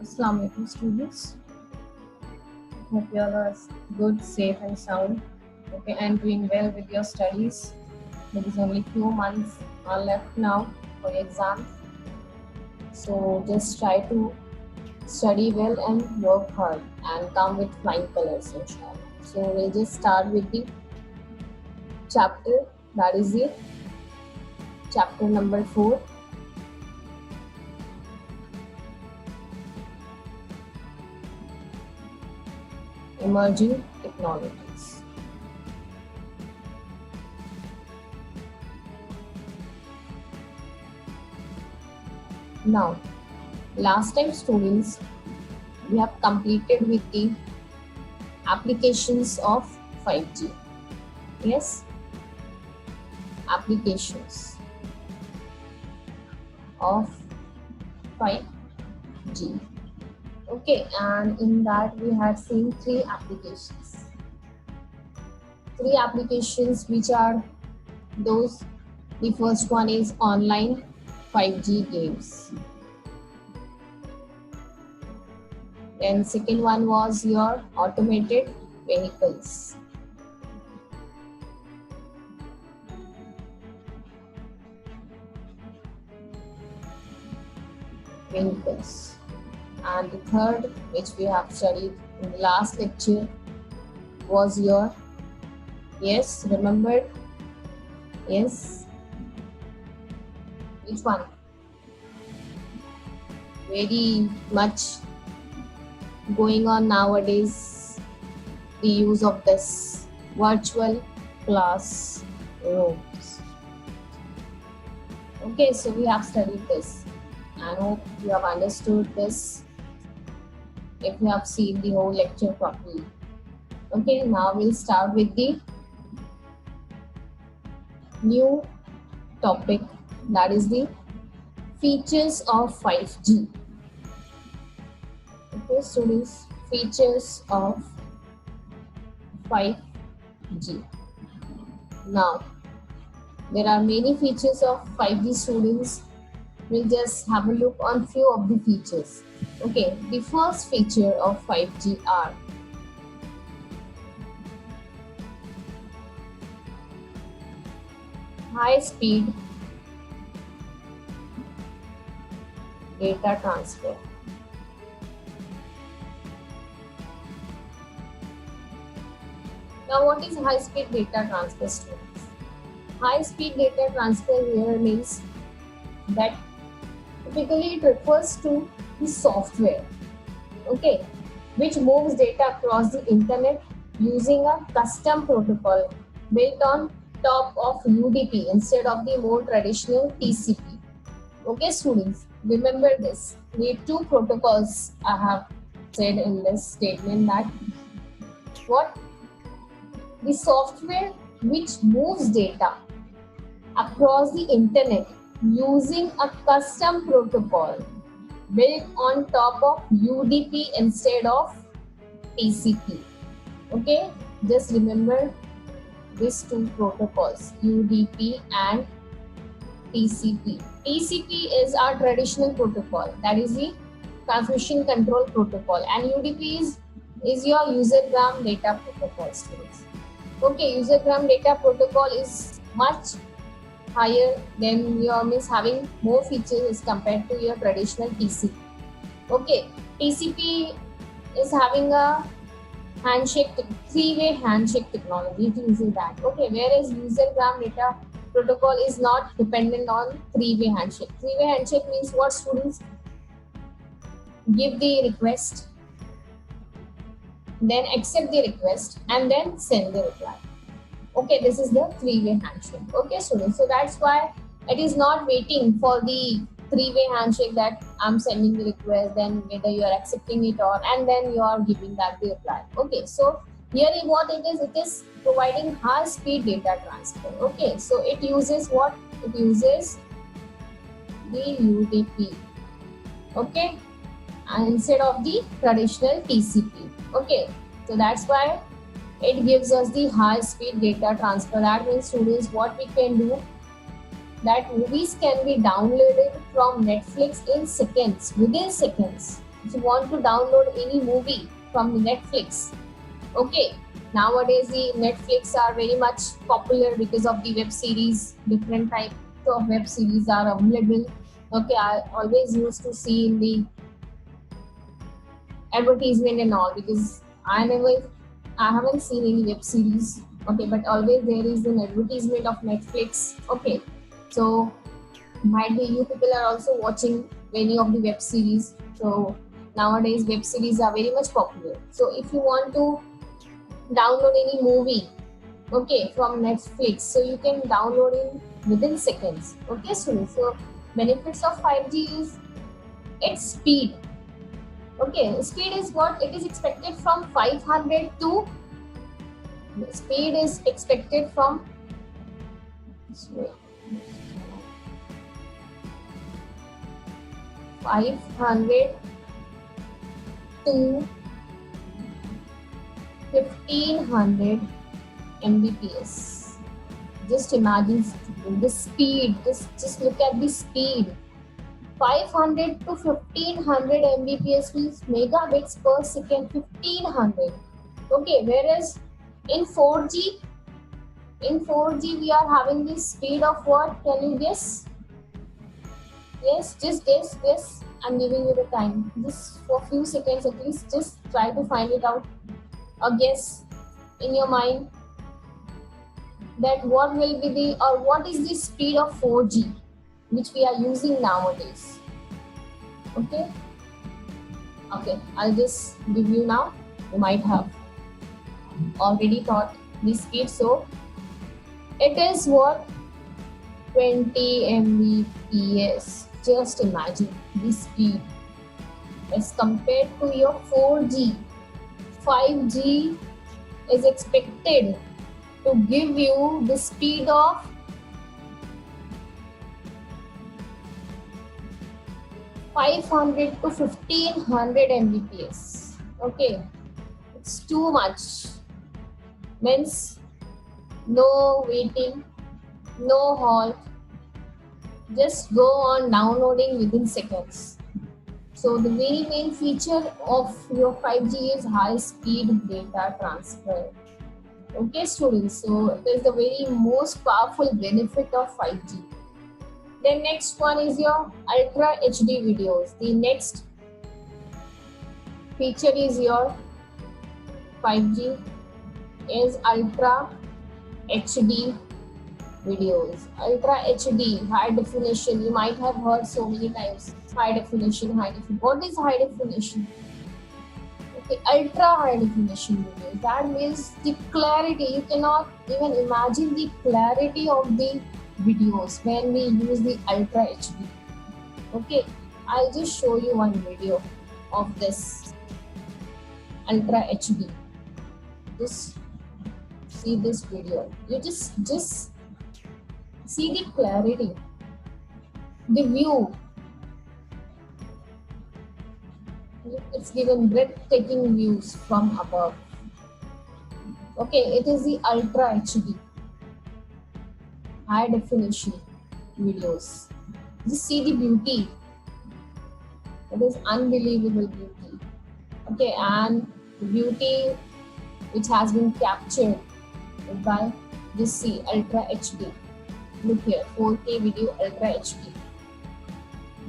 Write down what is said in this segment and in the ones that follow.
Assalamu alaikum students. Hope you all are good, safe and sound. Okay, and doing well with your studies. There is only few months are left now for your exams. So just try to study well and work hard and come with flying colors inshallah. So we'll just start with the chapter, that is the chapter number 4. Emerging technologies. Now, last time students, we have completed with the applications of 5G. Yes, applications of 5G. Okay, and in that we had seen three applications. Three applications which are those. The first one is online 5G games. Then second one was your automated vehicles. And the third, which we have studied in the last lecture, was your, yes, remembered? Yes. Which one? Very much going on nowadays, the use of this virtual classrooms. Okay, so we have studied this. I hope you have understood this if you have seen the whole lecture properly. Okay, now we'll start with the new topic, that is the features of 5G. Okay, students, features of 5G. Now, there are many features of 5G, students. We'll just have a look on few of the features. Okay, the first feature of 5G are high speed data transfer. Now, what is high speed data transfer, students? High speed data transfer here means that typically it refers to the software, okay, which moves data across the internet using a custom protocol built on top of UDP instead of the more traditional TCP. Okay, students, remember this. The two protocols I have said in this statement, that what? The software which moves data across the internet using a custom protocol built on top of UDP instead of TCP. Okay, just remember these two protocols, UDP and TCP. TCP is our traditional protocol, that is the transmission control protocol, and UDP is your usergram data protocol, students. Okay, usergram data protocol is much higher than your, means having more features as compared to your traditional TCP. Okay, TCP is having a handshake, three-way handshake technology, it uses that. Okay, whereas usergram data protocol is not dependent on three-way handshake. Three-way handshake means what, students? Give the request, then accept the request, and then send the reply. Okay, this is the three-way handshake. Okay, students, so that's why it is not waiting for the three-way handshake that I'm sending the request, then whether you are accepting it or, and then you are giving back the reply. Okay, so here what it is providing high-speed data transfer. Okay, so it uses what? It uses the UDP. Okay, and instead of the traditional TCP. Okay, so that's why it gives us the high speed data transfer. That means, students, what we can do, that movies can be downloaded from Netflix in seconds, within seconds. If you want to download any movie from the Netflix, okay, nowadays the Netflix are very much popular because of the web series. Different types of web series are available. Okay, I always used to see in the advertisement and all, because I haven't seen any web series. Okay, but always there is an advertisement of Netflix. Okay, so might be you people are also watching many of the web series. So nowadays web series are very much popular. So if you want to download any movie, okay, from Netflix, so you can download it within seconds. Okay, students. So benefits of 5G is its speed. Okay, speed is what it is expected from 500 to speed is expected from 500 to 1500 Mbps. Just imagine the speed. Just look at the speed. 500 to 1500 Mbps means megabits per second. 1500. Okay, whereas in 4G, we are having the speed of what? Can you guess? Yes, just guess. I'm giving you the time. Just for a few seconds at least. Just try to find it out. A guess in your mind that what will be the or what is the speed of 4G which we are using nowadays. Okay. Okay, I'll just give you now. You might have already thought the speed. So it is what? 20 Mbps. Just imagine the speed as compared to your 4G. 5G is expected to give you the speed of 500 to 1500 Mbps. Okay, it's too much. Means no waiting, no halt. Just go on downloading within seconds. So the very main feature of your 5G is high speed data transfer. Okay, students, so it is the very most powerful benefit of 5G. Then next one is your Ultra HD videos. The next feature is your 5G is Ultra HD videos. Ultra HD, high definition. You might have heard so many times. High definition. What is high definition? Okay, ultra high definition videos. That means the clarity. You cannot even imagine the clarity of the videos when we use the Ultra HD. Okay, I'll just show you one video of this Ultra HD. Just see this video. You just see the clarity, the view. It's given breathtaking views from above. Okay, it is the Ultra HD, high definition videos. Just see the beauty. It is unbelievable beauty. Okay, and the beauty which has been captured by just see Ultra HD. Look here, 4K video Ultra HD.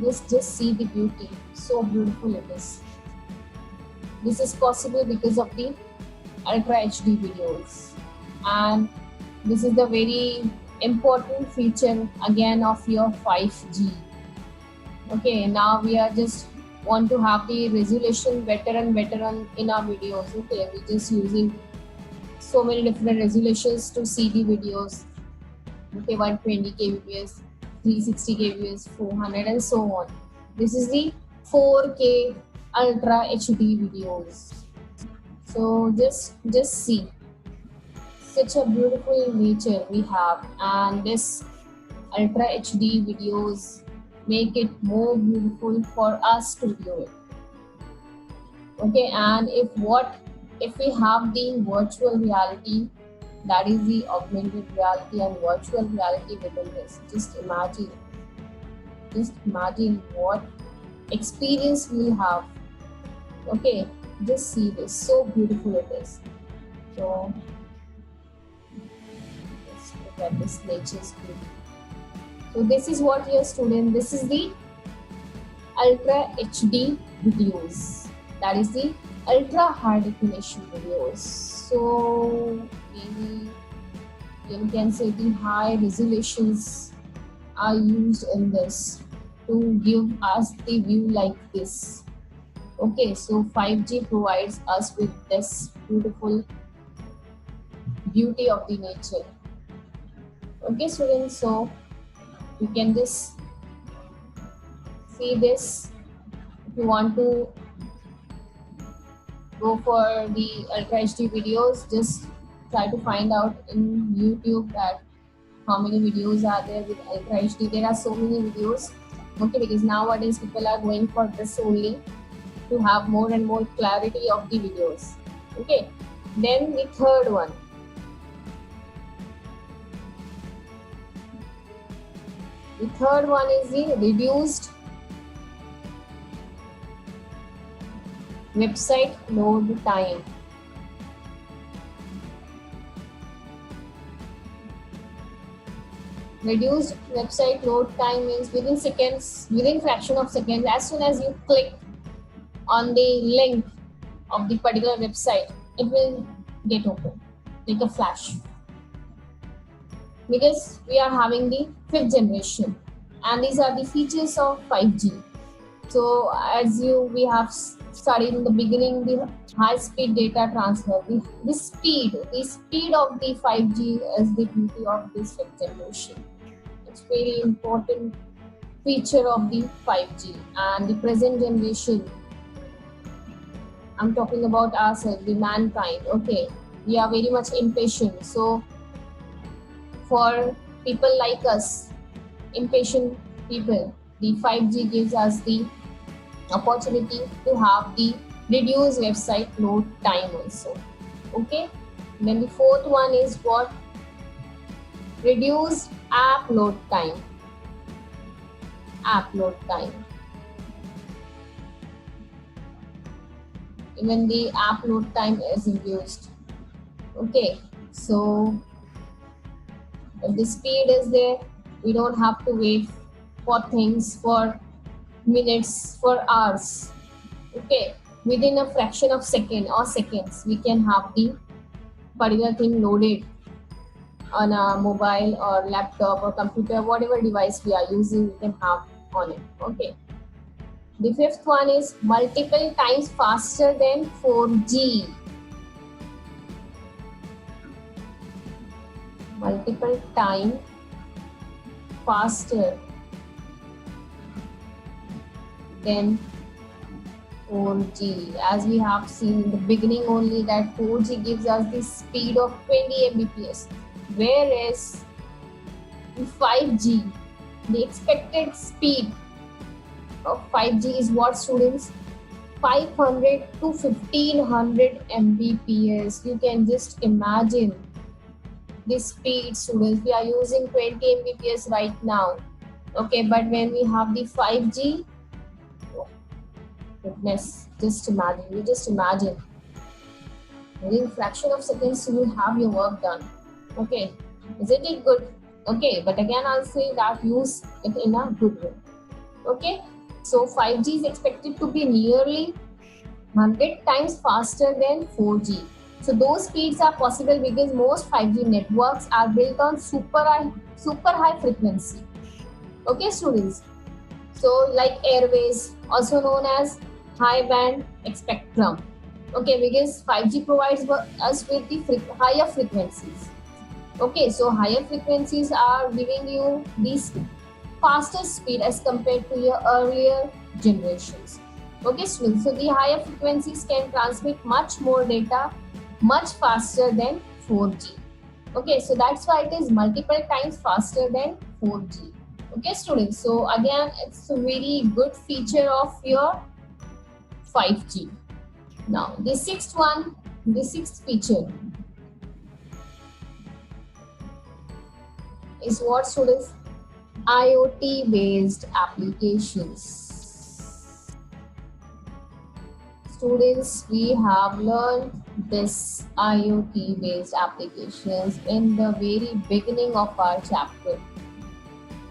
Just see the beauty. So beautiful it is. This is possible because of the Ultra HD videos. And this is the very important feature again of your 5G. Okay, now we are just want to have the resolution better and better in our videos. Okay, we're just using so many different resolutions to see the videos. Okay, 120 kbps, 360 kbps, 400 and so on. This is the 4K Ultra HD videos. So just see such a beautiful nature we have, and this Ultra HD videos make it more beautiful for us to view it. Okay, and if we have the virtual reality, that is the augmented reality and virtual reality within this. Just imagine what experience we'll have Okay, just see this, so beautiful it is. So let's look at this nature screen. So this is what your student, this is the Ultra HD videos. That is the ultra high definition videos. So maybe you can say the high resolutions are used in this to give us the view like this. Okay, so 5G provides us with this beautiful beauty of the nature. Okay, students, so you can just see this. If you want to go for the Ultra HD videos, just try to find out in YouTube that how many videos are there with Ultra HD. There are so many videos. Okay, because nowadays people are going for this only to have more and more clarity of the videos. Okay, then the third one. The third one is the reduced website load time. Reduced website load time means within seconds, within fraction of seconds, as soon as you click on the link of the particular website, it will get open like a flash. Because we are having the 5th generation and these are the features of 5G. So as we have studied in the beginning, the high speed data transfer, the speed of the 5G is the beauty of this 5th generation. It's very important feature of the 5G and the present generation. I'm talking about ourselves, the mankind. Okay, we are very much impatient. So for people like us, impatient people, the 5G gives us the opportunity to have the reduced website load time also. Okay, then the fourth one is what? Reduced app load time. App load time. Even the app load time is reduced. Okay, so if the speed is there, we don't have to wait for things for minutes, for hours. Okay, within a fraction of second or seconds, we can have the particular thing loaded on a mobile or laptop or computer, whatever device we are using, we can have on it. Okay. The fifth one is multiple times faster than 4G. Multiple times faster than 4G. As we have seen in the beginning only that 4G gives us the speed of 20 Mbps, whereas the 5G, the expected speed of 5G is what, students? 500 to 1500 Mbps. You can just imagine the speed, students. We are using 20 Mbps right now. Okay, but when we have the 5G, oh, goodness, just imagine. You just imagine. Within fraction of seconds, you will have your work done. Okay, isn't it good? Okay, but again, I'll say that use it in a good way. Okay, so 5G is expected to be nearly 100 times faster than 4G. So those speeds are possible because most 5G networks are built on super high frequency. Okay, students. So like airways, also known as high band spectrum. Okay, because 5G provides us with the higher frequencies. Okay, so higher frequencies are giving you these faster speed as compared to your earlier generations. Okay, students, so the higher frequencies can transmit much more data much faster than 4G. Okay, so that's why it is multiple times faster than 4G. Okay, students, so again, it's a very good feature of your 5G. Now, the sixth feature is what, students? IoT based applications. students, we have learned this IoT based applications in the very beginning of our chapter.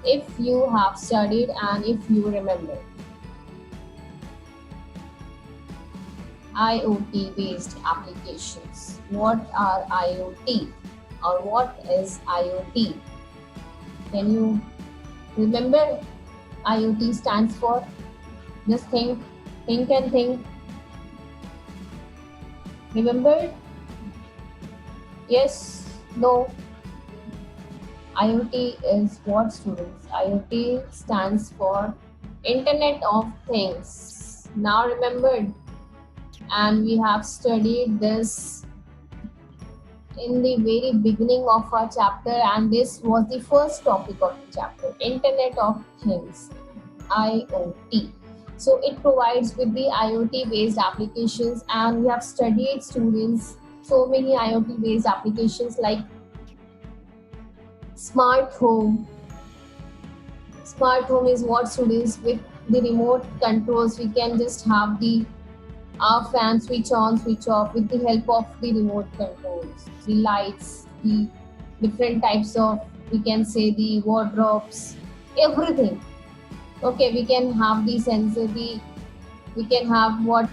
If you have studied and if you remember, IoT based applications. What are IoT or what is IoT? Can you remember? IoT stands for, just think and think. Remember? Yes, no. IoT is what, students? IoT stands for Internet of Things. Now remembered, and we have studied this in the very beginning of our chapter, and this was the first topic of the chapter, Internet of Things, IoT. So it provides with the IoT based applications, and we have studied, students, so many IoT based applications like smart home. Smart home is what, students? With the remote controls we can just have the our fan switch on, switch off with the help of the remote controls, the lights, the different types of, we can say, the wardrobes, everything. Okay, we can have the sensor, we can have what,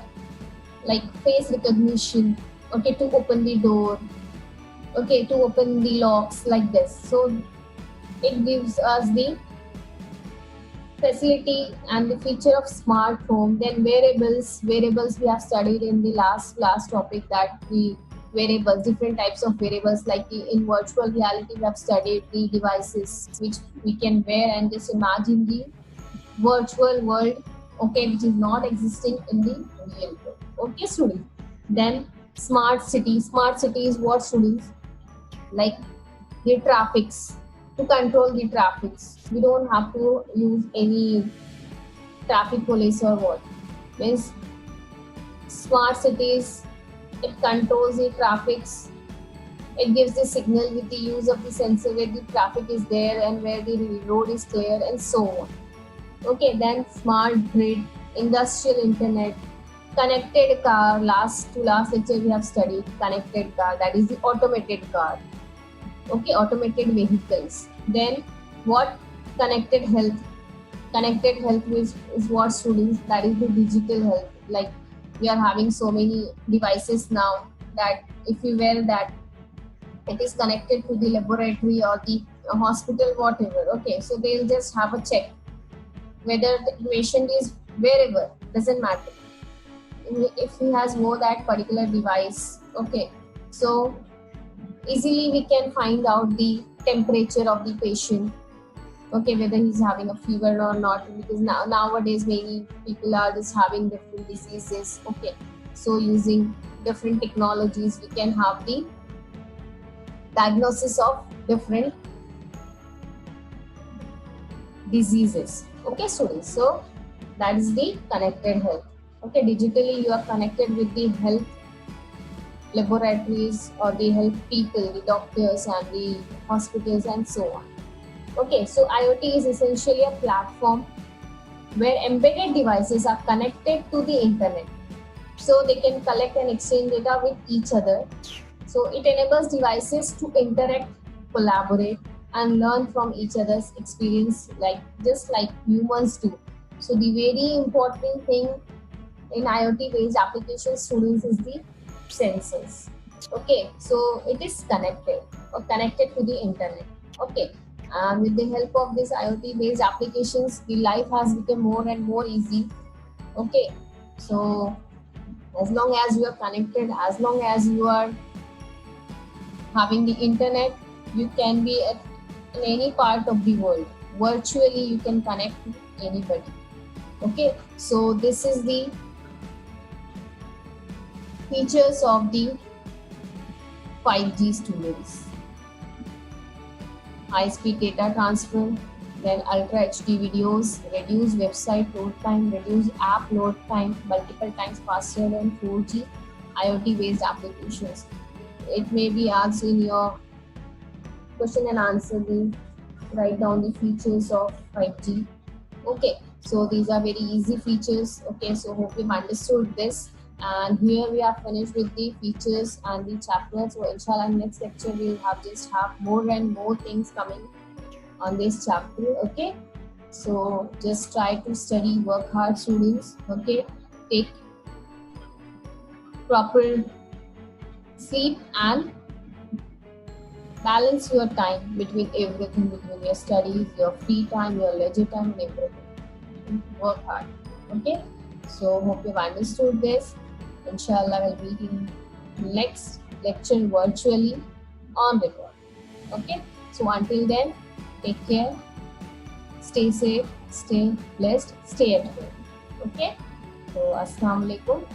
like face recognition, okay, to open the door, okay, to open the locks, like this. So it gives us the facility and the feature of smart home. Then wearables we have studied in the last topic, that we wearables, different types of wearables, like in virtual reality we have studied the devices which we can wear and just imagine the virtual world, okay, which is not existing in the real world. Okay, students. Then smart city is what, students? Like the traffics, to control the traffics. We don't have to use any traffic police or what. Means smart cities, it controls the traffics. It gives the signal with the use of the sensor where the traffic is there and where the road is clear and so on. Okay, then smart grid, industrial internet, connected car. Last lecture we have studied connected car, that is the automated car. Okay, automated vehicles. Then what? Connected health is what, students? That is the digital health. Like we are having so many devices now that if we wear that, it is connected to the laboratory or the hospital, whatever. Okay, so they'll just have a check whether the patient is wherever, doesn't matter, if he has wore that particular device. Okay, so easily we can find out the temperature of the patient, okay, whether he's having a fever or not, because nowadays many people are just having different diseases. Okay, so using different technologies we can have the diagnosis of different diseases. Okay, students, so that is the connected health. Okay, digitally you are connected with the health laboratories or the health people, the doctors and the hospitals and so on. Okay, so IoT is essentially a platform where embedded devices are connected to the internet, so they can collect and exchange data with each other. So it enables devices to interact, collaborate and learn from each other's experience, like just like humans do. So the very important thing in IoT based applications, students, is the sensors. Okay, so it is connected to the internet. Okay, and with the help of this IoT based applications, the life has become more and more easy. Okay, so as long as you are connected, as long as you are having the internet, you can be in any part of the world. Virtually you can connect to anybody. Okay, so this is the features of the 5G, students. High-speed data transfer, then Ultra HD videos, reduce website load time, reduce app load time multiple times faster than 4G IoT-based applications. It may be asked in your question and answer, write down the features of 5G. Okay, so these are very easy features. Okay, so hope you've understood this. And here we are finished with the features and the chapter. So inshallah next lecture we'll have more and more things coming on this chapter. Okay, so just try to study, work hard students. Okay, take proper sleep and balance your time between everything, between your studies, your free time, your leisure time, and everything. Work hard. Okay, so hope you've understood this. Inshallah, we'll meet in next lecture virtually on record. Okay, so until then, take care, stay safe, stay blessed, stay at home. Okay, so Assalamu alaikum.